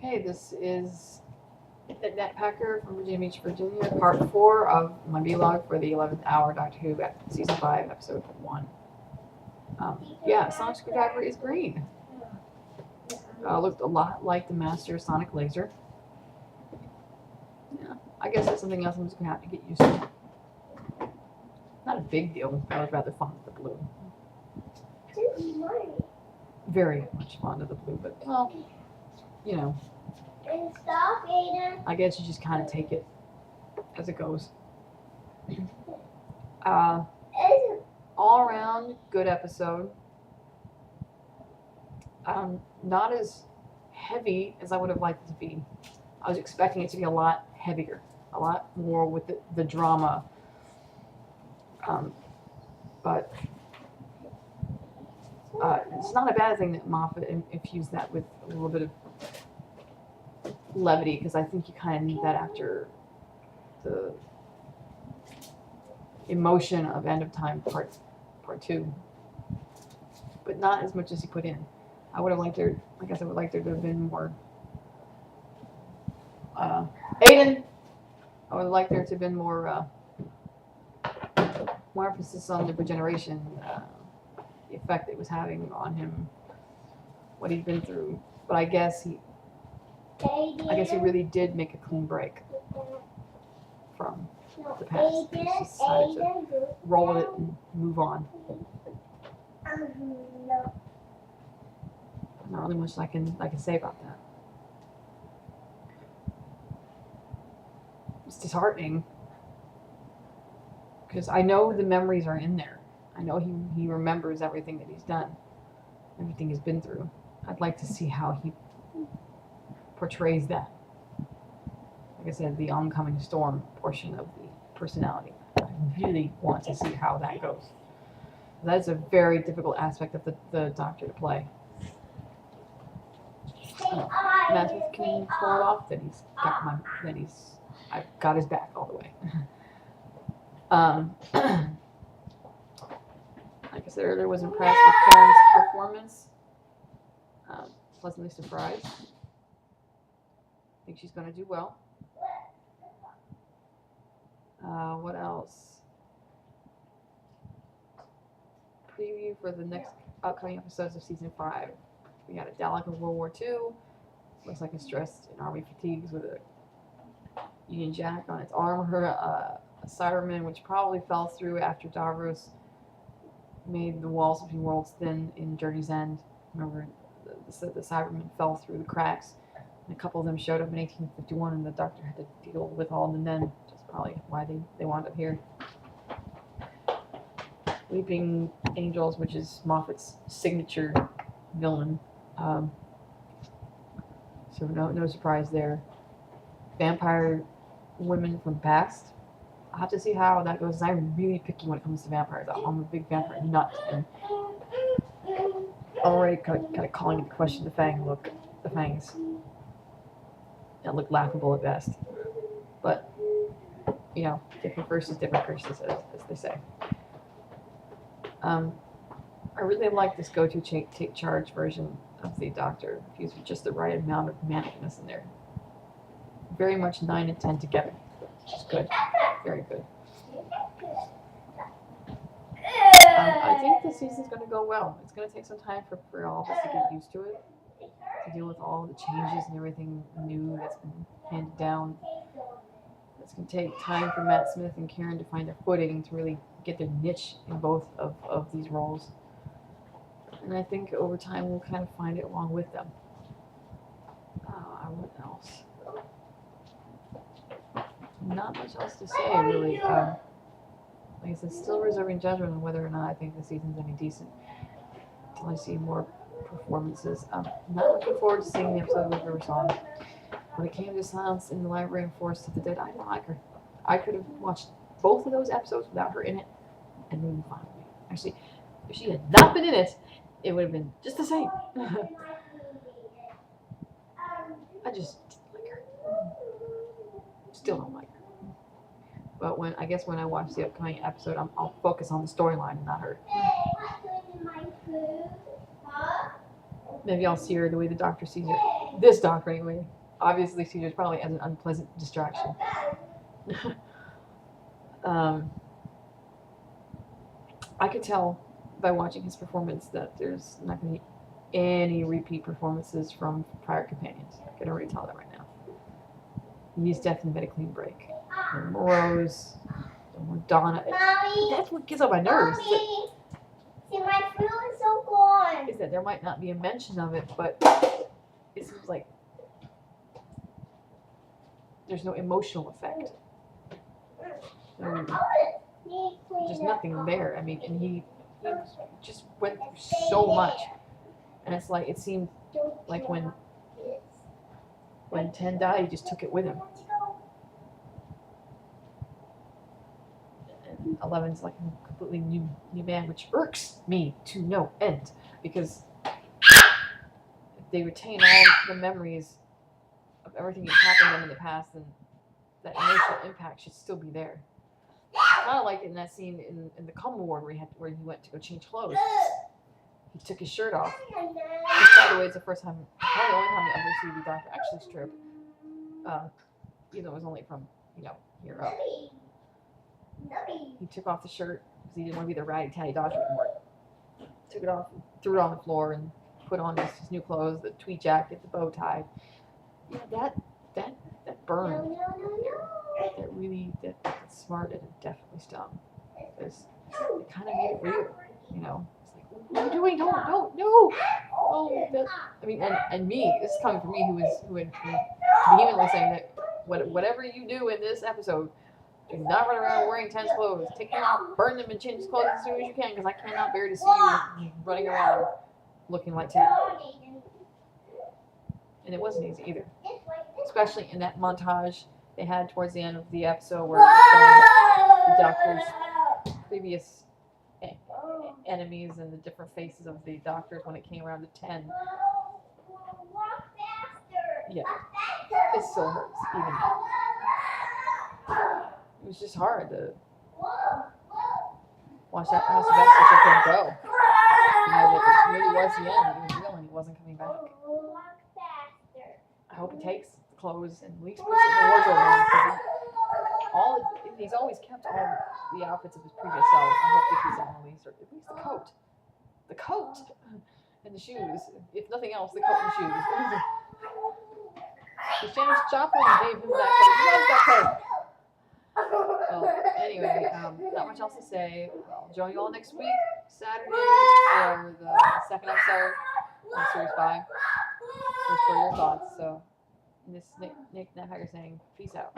Okay, this is Net Packer from Virginia Beach, Virginia, part 4 of my vlog for the 11th Hour Doctor Who Season 5, Episode 1. Yeah, Sonic Screwdriver is green. Looked a lot like the Master Sonic Laser. Yeah, I guess that's something else I'm just going to have to get used to. Not a big deal, I was rather fond of the blue. Very much fond of the blue, but, well, you know. I guess you just kind of take it as it goes. All around good episode. Not as heavy as I would have liked it to be. I was expecting it to be a lot heavier, a lot more with the drama. But it's not a bad thing that Moffat infused that with a little bit of levity, because I think you kind of need that after the emotion of End of Time part 2, but not as much as he put in. I would have liked there, I guess I would like there to have been more Aiden, I would like there to have been more emphasis on the regeneration, the effect it was having on him, what he'd been through. But I guess he really did make a clean break from the past. He just decided to roll with it and move on. Not really much I can say about that. It's disheartening because I know the memories are in there. I know he remembers everything that he's done, everything he's been through. I'd like to see how he portrays that. Like I said, the oncoming storm portion of the personality. I really want to see how that goes. That's a very difficult aspect of the Doctor to play. Matt Smith can pull it off. I've got his back all the way. Like I said earlier, was impressed with Karen's performance. Pleasantly surprised. Think she's going to do well. What else? Preview for the next upcoming episodes of Season 5. We got a Dalek of World War II. Looks like it's dressed in army fatigues with a Union Jack on its armor. A Cyberman, which probably fell through after Davros made the walls between worlds thin in Journey's End. Remember, the Cybermen fell through the cracks. And a couple of them showed up in 1851, and the Doctor had to deal with all of them then, which is probably why they wound up here. Weeping Angels, which is Moffat's signature villain. So no surprise there. Vampire women from past. I'll have to see how that goes. I'm really picky when it comes to vampires. I'm a big vampire nut, and already kind of calling into question the fangs. That look laughable at best. But, you know, different versus different curses, as they say. I really like this go-to take charge version of the Doctor, fused with just the right amount of manicness in there. Very much 9 and 10 together, which is good. Very good. I think the season's going to go well. It's going to take some time for all of us to get used to it, to deal with all the changes and everything new that's been handed down. It's going to take time for Matt Smith and Karen to find their footing, to really get their niche in both of these roles. And I think over time we'll kind of find it along with them. What else? Not much else to say, really. Like I said, still reserving judgment on whether or not I think the season's any decent until I see more performances. I'm not looking forward to seeing the episode with River Song. When it came to Silence in the Library and Forest of the Dead, I didn't like her. I could have watched both of those episodes without her in it, and it would have been fine with me. Actually, if she had not been in it, it would have been just the same. I just didn't like her. Still don't like her. But when I watch the upcoming episode, I'll focus on the storyline and not her. Maybe I'll see her the way the Doctor sees her. This doctor, anyway. Obviously, Caesar's probably as an unpleasant distraction. I could tell by watching his performance that there's not going to be any repeat performances from prior companions. I can already tell that right now. He's definitely made a clean break. The more Rose, the more Donna. That's what gets on my nerves. See, my food is so gone. Is that there might not be a mention of it, but it seems like there's no emotional effect. There's nothing there. I mean, and he just went through so much, and it's like it seemed like when 10 died, he just took it with him. And 11's like a completely new man, which irks me to no end, because if they retain all the memories of everything that happened to them in the past, then that emotional impact should still be there. Kind of like in that scene in the coma ward where he went to go change clothes. He took his shirt off. Which, by the way, it's the first time, probably the only time you ever see the doctor actually strip. Even though it was only from, here up. He took off the shirt because he didn't want to be the ratty tatty doctor anymore. Took it off, threw it on the floor, and put on his new clothes, the tweed jacket, the bow tie. Yeah, that burned. That really, that smart, and it definitely stung. Because it kind of made it real, It's like, what are you doing? Don't, no. Oh, I mean, and me, this is coming from me who had vehemently saying that whatever you do in this episode, do not run around wearing tense clothes. Take them off, burn them, and change clothes as soon as you can, because I cannot bear to see you running around looking like 10. And it wasn't easy either. Especially in that montage they had towards the end of the episode where it was showing the doctor's previous enemies and the different faces of the doctors when it came around to 10. Yeah, it still hurts even now. It was just hard to watch that how Sylvester couldn't go. That it really was the end. It was real and he wasn't coming back. I hope he takes the clothes and at least puts it in the wardrobe now, because he's always kept all the outfits of his previous selves. I hope he keeps them at least the coat, and the shoes. If nothing else, the coat and shoes. Because Janis Joplin gave him that coat. He loves that coat. Well, anyway, not much else to say. I'll join you all next week, Saturday, for the second episode of Series 5. Just for your thoughts. So, this is Nick Nethager saying, peace out.